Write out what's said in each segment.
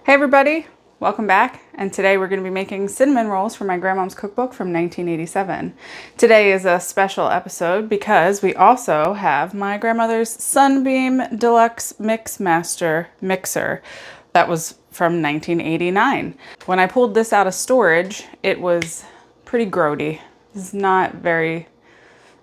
Hey everybody, welcome back. And today we're going to be making cinnamon rolls from my grandmom's cookbook from 1987. Today is a special episode because we also have my grandmother's Sunbeam Deluxe Mix Master mixer that was from 1989. When I pulled this out of storage, it was pretty grody. It's not very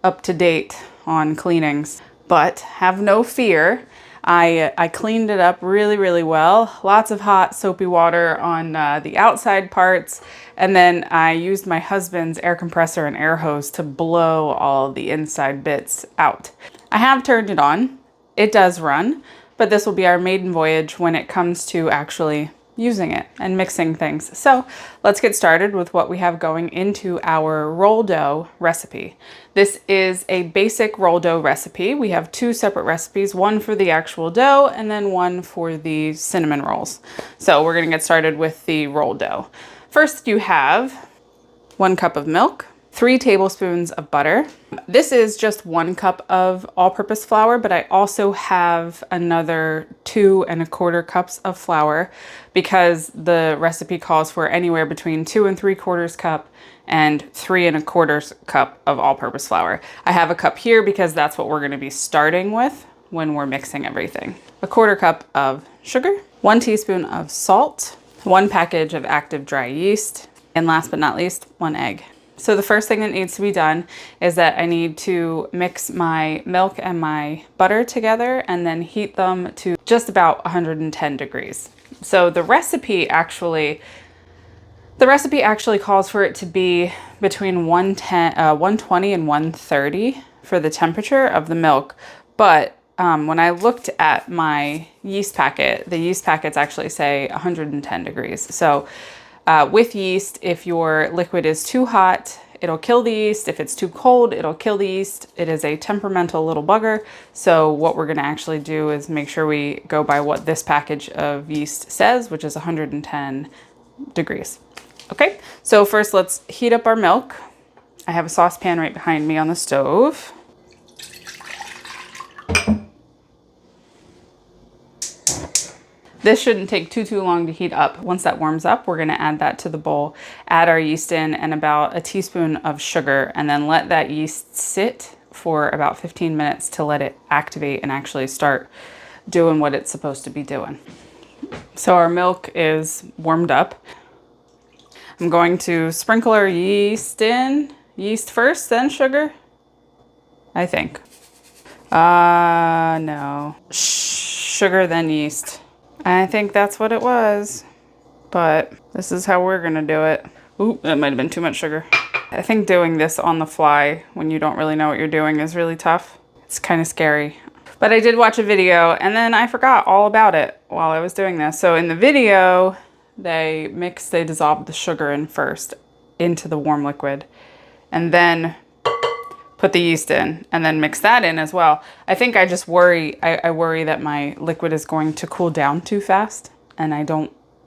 up to date on cleanings, but have no fear. I cleaned it up really well. Lots of hot soapy water on the outside parts, and then I used my husband's air compressor and air hose to blow all the inside bits out. I have turned it on. It does run, but this will be our maiden voyage when it comes to actually using it and mixing things. So let's get started with what we have going into our roll dough recipe. This is a basic roll dough recipe. We have two separate recipes, one for the actual dough and then one for the cinnamon rolls. So we're gonna get started with the roll dough. First, you have 1 cup of milk, 3 tablespoons of butter. This is just 1 cup of all-purpose flour, but I also have another 2 1/4 cups of flour because the recipe calls for anywhere between 2 3/4 cup and 3 1/4 cup of all-purpose flour. I have a cup here because that's what we're going to be starting with when we're mixing everything. 1/4 cup of sugar, 1 teaspoon of salt, 1 package of active dry yeast, and last but not least, 1 egg. So the first thing that needs to be done is that I need to mix my milk and my butter together and then heat them to just about 110 degrees. So the recipe actually calls for it to be between 120 and 130 for the temperature of the milk. But when I looked at my yeast packet, the yeast packets actually say 110 degrees. So with yeast, if your liquid is too hot, it'll kill the yeast. If it's too cold, it'll kill the yeast. It is a temperamental little bugger. So what we're gonna actually do is make sure we go by what this package of yeast says, which is 110 degrees. Okay, so first let's heat up our milk. I have a saucepan right behind me on the stove. This shouldn't take too long to heat up. Once that warms up, we're gonna add that to the bowl, add our yeast in and about a teaspoon of sugar, and then let that yeast sit for about 15 minutes to let it activate and actually start doing what it's supposed to be doing. So our milk is warmed up. I'm going to sprinkle our yeast in. Yeast first, then sugar, I think. No. Sugar, then yeast. I think that's what it was, but this is how we're gonna do it. Ooh, that might have been too much sugar. I think doing this on the fly when you don't really know what you're doing is really tough. It's kind of scary. But I did watch a video and then I forgot all about it while I was doing this. So in the video, they dissolved the sugar in first into the warm liquid and then put the yeast in and then mix that in as well. I think I just worry, I worry that my liquid is going to cool down too fast. And I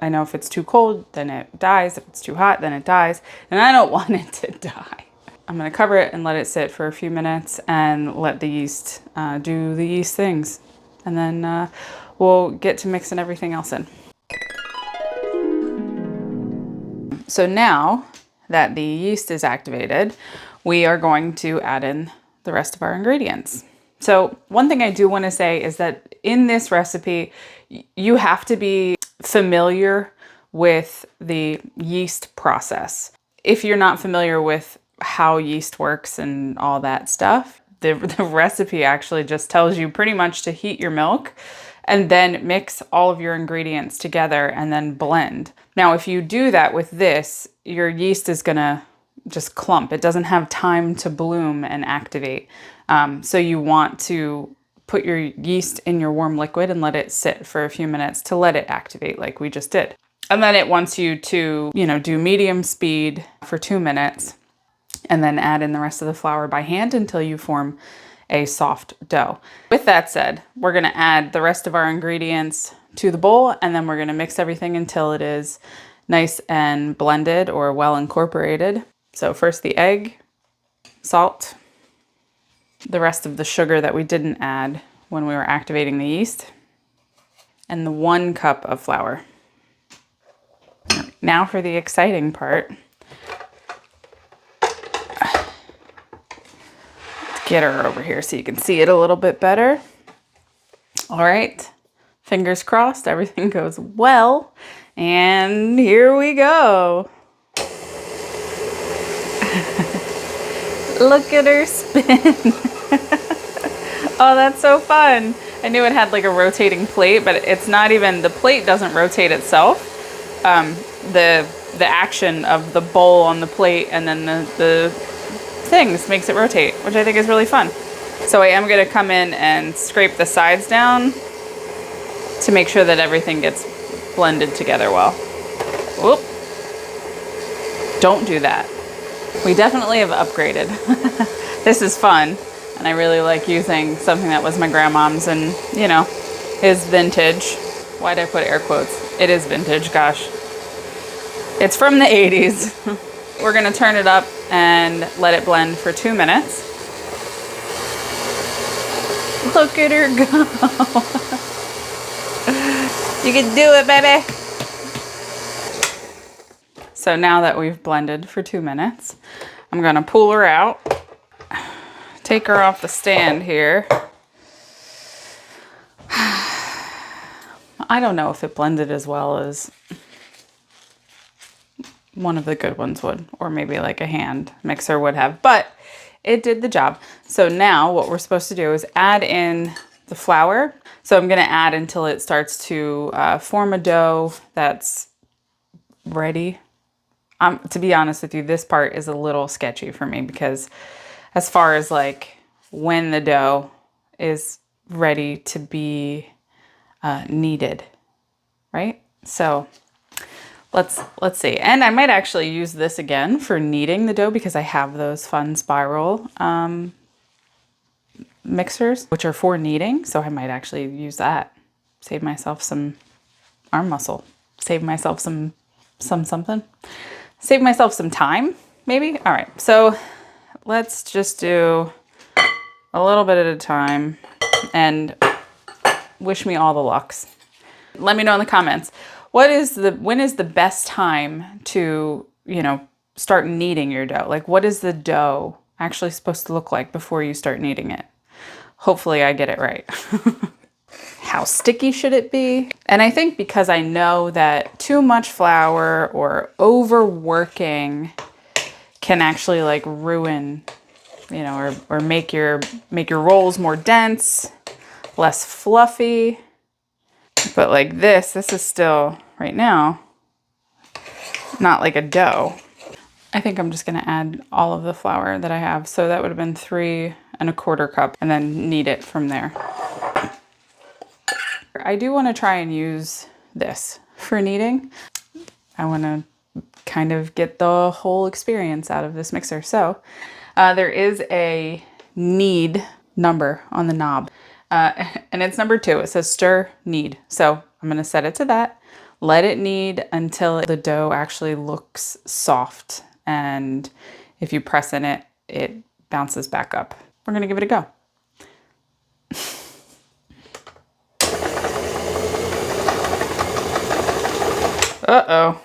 know if it's too cold, then it dies. If it's too hot, then it dies. And I don't want it to die. I'm gonna cover it and let it sit for a few minutes and let the yeast do the yeast things. And then we'll get to mixing everything else in. So now that the yeast is activated, we are going to add in the rest of our ingredients. So one thing I do want to say is that in this recipe, you have to be familiar with the yeast process. If you're not familiar with how yeast works and all that stuff, the recipe actually just tells you pretty much to heat your milk and then mix all of your ingredients together and then blend. Now, if you do that with this, your yeast is gonna just clump. It doesn't have time to bloom and activate. So you want to put your yeast in your warm liquid and let it sit for a few minutes to let it activate like we just did. And then it wants you to, do medium speed for 2 minutes and then add in the rest of the flour by hand until you form a soft dough. With that said, we're gonna add the rest of our ingredients to the bowl and then we're gonna mix everything until it is nice and blended or well incorporated. So first the egg, salt, the rest of the sugar that we didn't add when we were activating the yeast, and the 1 cup of flour. Now for the exciting part. Let's get her over here so you can see it a little bit better. All right, fingers crossed, everything goes well. And here we go. Look at her spin. Oh, that's so fun. I knew it had like a rotating plate, but it's not even, the plate doesn't rotate itself. The action of the bowl on the plate and then the things makes it rotate, which I think is really fun. So I am gonna come in and scrape the sides down to make sure that everything gets blended together well. Whoop. Don't do that. We definitely have upgraded. This is fun, and I really like using something that was my grandmom's and, you know, is vintage. Why'd I put air quotes? It is vintage, gosh. It's from the 80s. We're gonna turn it up and let it blend for 2 minutes. Look at her go. You can do it, baby. So now that we've blended for 2 minutes, I'm gonna pull her out, take her off the stand here. I don't know if it blended as well as one of the good ones would, or maybe like a hand mixer would have, but it did the job. So now what we're supposed to do is add in the flour. So I'm gonna add until it starts to form a dough that's ready. To be honest with you, this part is a little sketchy for me because as far as like when the dough is ready to be kneaded, right? So let's see. And I might actually use this again for kneading the dough because I have those fun spiral mixers, which are for kneading. So I might actually use that. Save myself some arm muscle. Save myself some something. Save myself some time, maybe. All right, so let's just do a little bit at a time and wish me all the lucks. Let me know in the comments. When is the best time to, you know, start kneading your dough? Like, what is the dough actually supposed to look like before you start kneading it? Hopefully I get it right. How sticky should it be? And I think because I know that too much flour or overworking can actually like ruin, you know, or make your rolls more dense, less fluffy. But like this is still right now not like a dough. I think I'm just gonna add all of the flour that I have. So that would have been 3 1/4 cups and then knead it from there. I do want to try and use this for kneading. I want to kind of get the whole experience out of this mixer. So there is a knead number on the knob and it's number 2. It says stir knead. So I'm going to set it to that. Let it knead until the dough actually looks soft. And if you press in it, it bounces back up. We're going to give it a go. Uh-oh.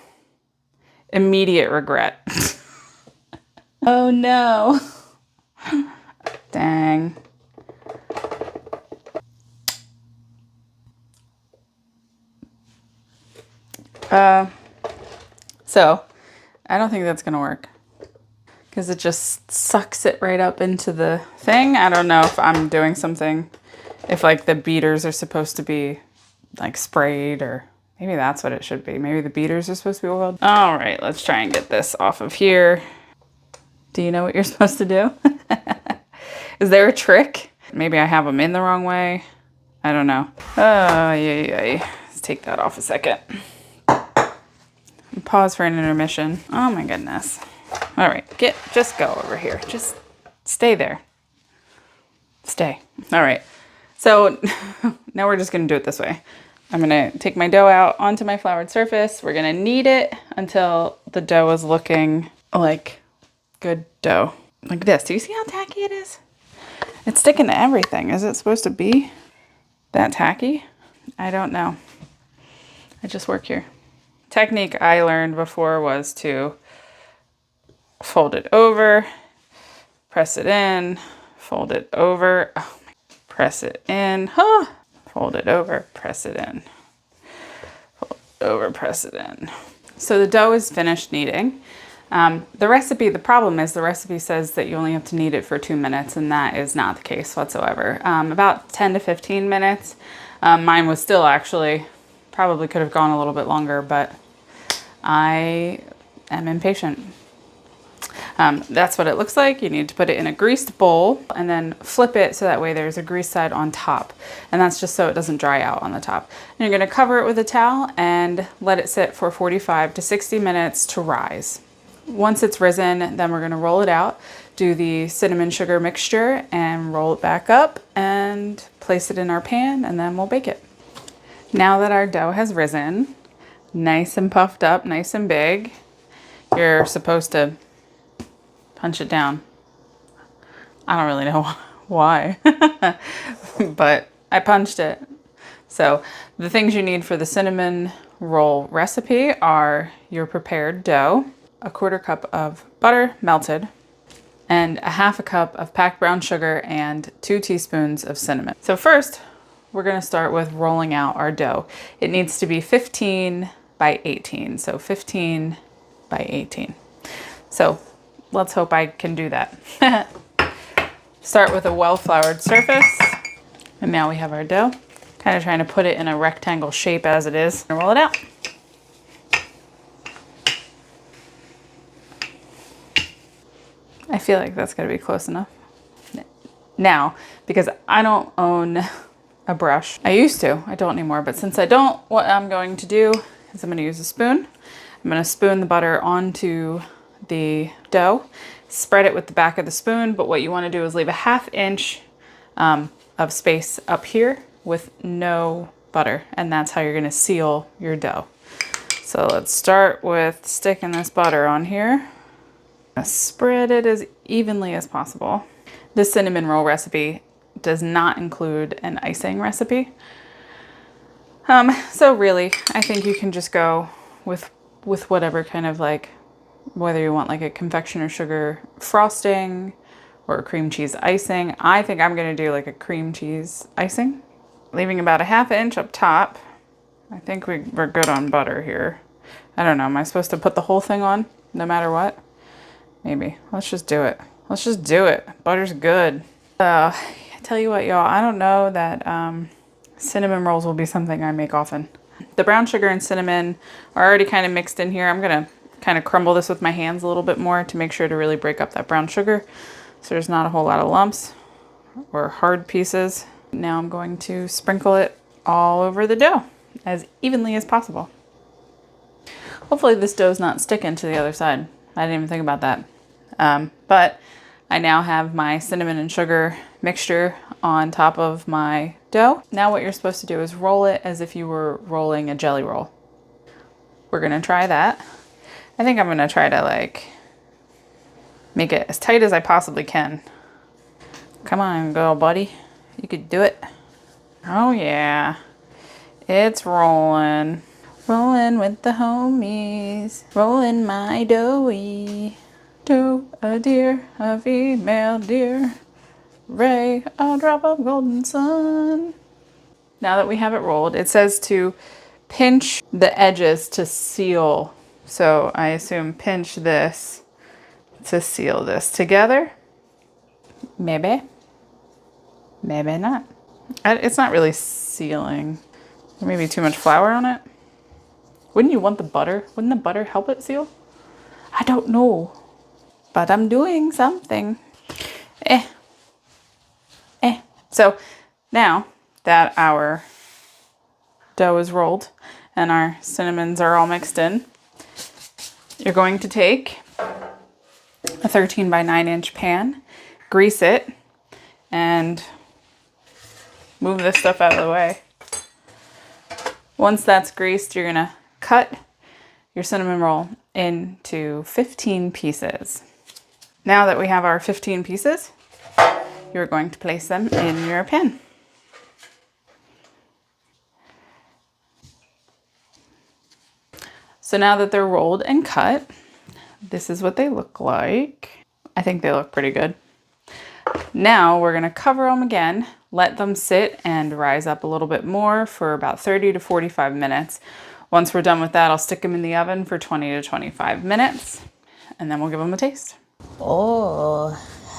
Immediate regret. Oh no. Dang. So I don't think that's gonna work because it just sucks it right up into the thing. I don't know if I'm doing something, if like the beaters are supposed to be like sprayed, or maybe that's what it should be. Maybe the beaters are supposed to be oiled. All right, let's try and get this off of here. Do you know what you're supposed to do? Is there a trick? Maybe I have them in the wrong way. I don't know. Oh, yeah. Let's take that off a second. Pause for an intermission. Oh my goodness. All right, just go over here. Just stay there. Stay. All right. So now we're just gonna do it this way. I'm gonna take my dough out onto my floured surface. We're gonna knead it until the dough is looking like good dough. Like this. Do you see how tacky it is? It's sticking to everything. Is it supposed to be that tacky? I don't know. I just work here. technique I learned before was to fold it over, press it in, fold it over, press it in, fold it over, press it in, fold it over, press it in. So the dough is finished kneading. The problem is the recipe says that you only have to knead it for 2 minutes, and that is not the case whatsoever. About 10 to 15 minutes. Mine was still actually, probably could have gone a little bit longer, but I am impatient. That's what it looks like. You need to put it in a greased bowl and then flip it so that way there's a greased side on top. And that's just so it doesn't dry out on the top. And you're gonna cover it with a towel and let it sit for 45 to 60 minutes to rise. Once it's risen, then we're gonna roll it out, do the cinnamon sugar mixture and roll it back up and place it in our pan, and then we'll bake it. Now that our dough has risen, nice and puffed up, nice and big, you're supposed to punch it down. I don't really know why, but I punched it. So the things you need for the cinnamon roll recipe are your prepared dough, a 1/4 cup of butter melted, and a 1/2 cup of packed brown sugar and 2 teaspoons of cinnamon. So first, we're gonna start with rolling out our dough. It needs to be 15 by 18, so 15 by 18. So let's hope I can do that. Start with a well-floured surface. And now we have our dough. Kind of trying to put it in a rectangle shape as it is. And roll it out. I feel like that's gonna be close enough. Now, because I don't own a brush. I used to, I don't anymore, but since I don't, what I'm going to do is I'm gonna use a spoon. I'm gonna spoon the butter onto the dough, spread it with the back of the spoon, but what you want to do is leave a 1/2 inch of space up here with no butter, and that's how you're going to seal your dough. So let's start with sticking this butter on here. Spread it as evenly as possible. This cinnamon roll recipe does not include an icing recipe. So really, I think you can just go with whatever kind of whether you want like a confectioner sugar frosting or a cream cheese icing. I think I'm gonna do like a cream cheese icing. Leaving about a 1/2 inch up top. I think we're good on butter here. I don't know, am I supposed to put the whole thing on no matter what? Maybe, let's just do it. Let's just do it, butter's good. I tell you what, y'all, I don't know that cinnamon rolls will be something I make often. The brown sugar and cinnamon are already kind of mixed in here. I'm gonna kind of crumble this with my hands a little bit more to make sure to really break up that brown sugar so there's not a whole lot of lumps or hard pieces. Now I'm going to sprinkle it all over the dough as evenly as possible. Hopefully this dough's not sticking to the other side. I didn't even think about that. But I now have my cinnamon and sugar mixture on top of my dough. Now what you're supposed to do is roll it as if you were rolling a jelly roll. We're gonna try that. I think I'm gonna try to make it as tight as I possibly can. Come on, girl buddy. You could do it. Oh yeah, it's rolling. Rolling with the homies. Rolling my doughy. Dough, a deer, a female deer. Ray, a drop of golden sun. Now that we have it rolled, it says to pinch the edges to seal. So I assume pinch this to seal this together. Maybe. Maybe not. It's not really sealing. Maybe too much flour on it. Wouldn't you want the butter? Wouldn't the butter help it seal? I don't know. But I'm doing something. So now that our dough is rolled and our cinnamons are all mixed in, you're going to take a 13 by 9 inch pan, grease it, and move this stuff out of the way. Once that's greased, you're gonna cut your cinnamon roll into 15 pieces. Now that we have our 15 pieces, you're going to place them in your pan. So now that they're rolled and cut, this is what they look like. I think they look pretty good. Now we're gonna cover them again, let them sit and rise up a little bit more for about 30 to 45 minutes. Once we're done with that, I'll stick them in the oven for 20 to 25 minutes, and then we'll give them a taste. Oh,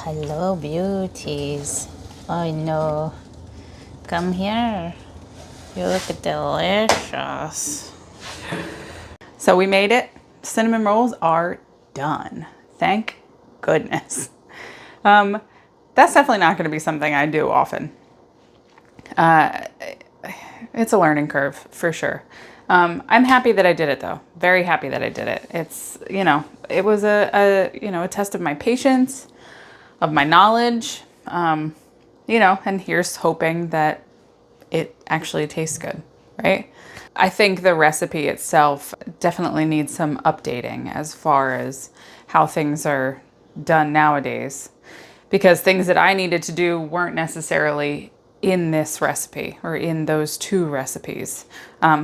hello beauties. Oh no. Come here. You look delicious. So we made it. Cinnamon rolls are done. Thank goodness. That's definitely not going to be something I do often. It's a learning curve for sure. I'm happy that I did it though. Very happy that I did it. It's, you know, it was a test of my patience, of my knowledge, you know, and here's hoping that it actually tastes good, right? I think the recipe itself definitely needs some updating as far as how things are done nowadays, because things that I needed to do weren't necessarily in this recipe or in those two recipes.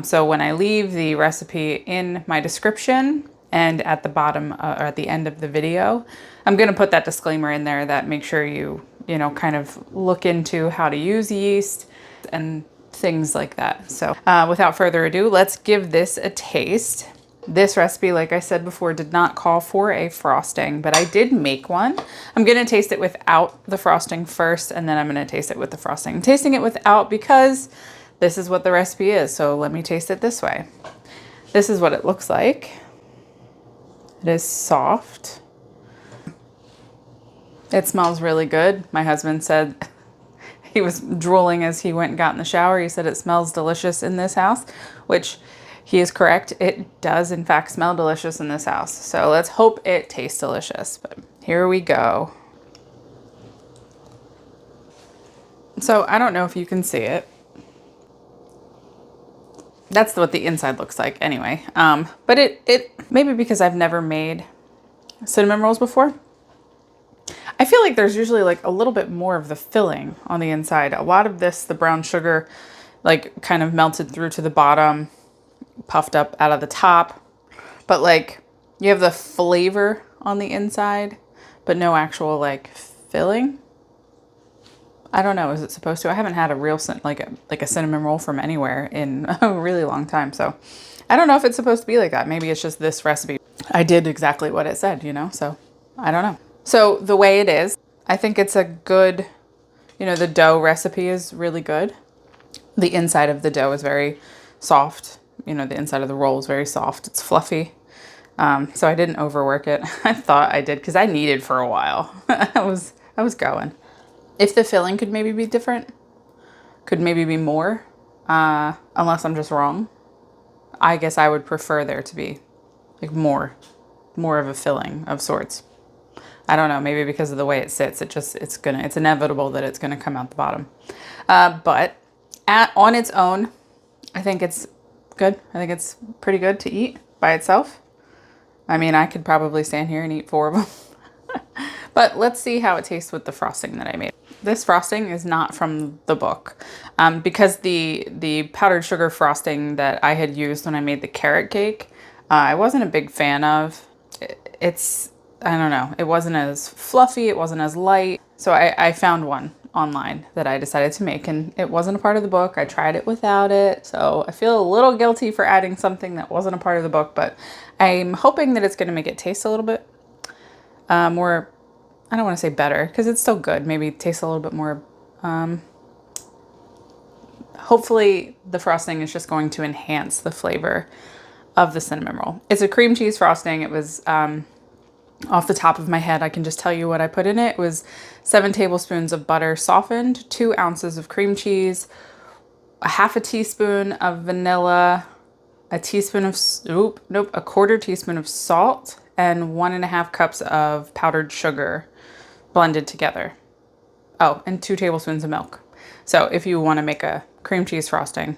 So when I leave the recipe in my description and at the bottom or at the end of the video, I'm going to put that disclaimer in there that make sure you know, kind of look into how to use yeast and things like that. So without further ado, let's give this a taste. This recipe, like I said before, did not call for a frosting, but I did make one. I'm gonna taste it without the frosting first, and then I'm gonna taste it with the frosting. I'm tasting it without because this is what the recipe is, so let me taste it this way. This is what it looks like. It is soft. It smells really good. My husband said he was drooling as he went and got in the shower. He said it smells delicious in this house, which he is correct. It does in fact smell delicious in this house. So let's hope it tastes delicious, but here we go. So I don't know if you can see it. That's what the inside looks like anyway. But it maybe because I've never made cinnamon rolls before, I feel like there's usually like a little bit more of the filling on the inside. A lot of this, the brown sugar, like kind of melted through to the bottom, puffed up out of the top, but like you have the flavor on the inside, but no actual like filling. I don't know, is it supposed to? I haven't had a real like a cinnamon roll from anywhere in a really long time, so I don't know if it's supposed to be like that. Maybe it's just this recipe. I did exactly what it said, you know, so I don't know. So the way it is, I think it's a good, you know, the dough recipe is really good. The inside of the dough is very soft. You know, the inside of the roll is very soft. It's fluffy. So I didn't overwork it. I thought I did because I kneaded for a while. I was going. If the filling could maybe be different, could maybe be more, unless I'm just wrong. I guess I would prefer there to be like more of a filling of sorts. I don't know, maybe because of the way it sits, it's inevitable that it's gonna come out the bottom. But on its own, I think it's good. I think it's pretty good to eat by itself. I mean, I could probably stand here and eat 4 of them. But let's see how it tastes with the frosting that I made. This frosting is not from the book, because the powdered sugar frosting that I had used when I made the carrot cake, I wasn't a big fan of. I don't know, it wasn't as fluffy, it wasn't as light. So I found one online that I decided to make, and it wasn't a part of the book. I tried it without it. So I feel a little guilty for adding something that wasn't a part of the book, but I'm hoping that it's gonna make it taste a little bit more, I don't wanna say better, because it's still good. Maybe taste a little bit more, hopefully the frosting is just going to enhance the flavor of the cinnamon roll. It's a cream cheese frosting. It was, off the top of my head, I can just tell you what I put in it. It was 7 tablespoons of butter softened, 2 ounces of cream cheese, a ½ teaspoon of vanilla, a teaspoon of, a quarter teaspoon of salt, and 1½ cups of powdered sugar blended together. Oh, and 2 tablespoons of milk. So if you want to make a cream cheese frosting,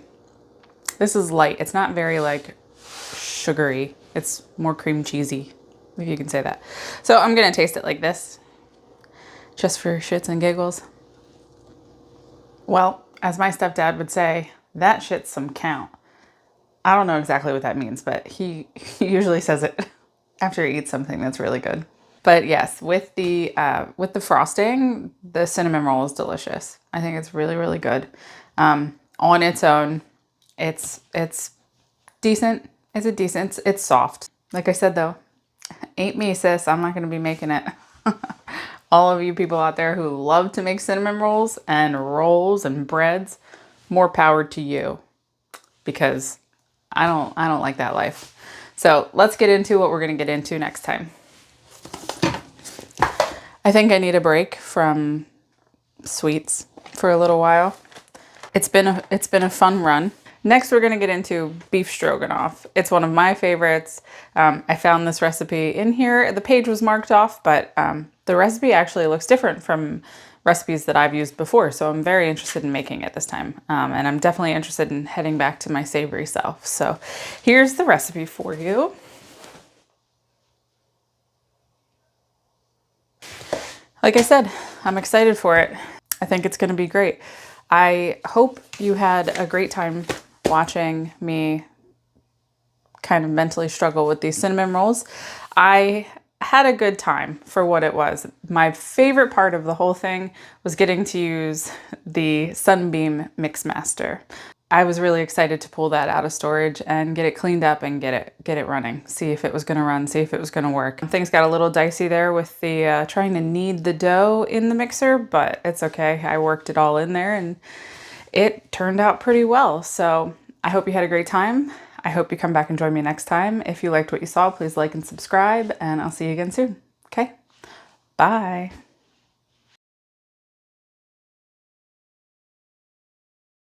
this is light. It's not very like sugary. It's more cream cheesy, if you can say that. So I'm gonna taste it like this, just for shits and giggles. Well, as my stepdad would say, that shit's some count. I don't know exactly what that means, but he usually says it after he eats something that's really good. But yes, with the frosting, the cinnamon roll is delicious. I think it's really, really good. On its own, it's decent. It's soft. Like I said though, ain't me, sis. I'm not gonna be making it. All of you people out there who love to make cinnamon rolls and breads, more power to you, because I don't like that life. So let's get into what we're gonna get into next time. I think I need a break from sweets for a little while. It's been a fun run. Next, we're gonna get into beef stroganoff. It's one of my favorites. I found this recipe in here. The page was marked off, but the recipe actually looks different from recipes that I've used before. So I'm very interested in making it this time. And I'm definitely interested in heading back to my savory self. So here's the recipe for you. Like I said, I'm excited for it. I think it's gonna be great. I hope you had a great time watching me kind of mentally struggle with these cinnamon rolls. I had a good time for what it was. My favorite part of the whole thing was getting to use the Sunbeam Mixmaster. I was really excited to pull that out of storage and get it cleaned up and get it running. See if it was gonna run, see if it was gonna work. Things got a little dicey there with the trying to knead the dough in the mixer, but it's okay. I worked it all in there and it turned out pretty well. So I hope you had a great time. I hope you come back and join me next time. If you liked what you saw, please like and subscribe, and I'll see you again soon. Okay, bye.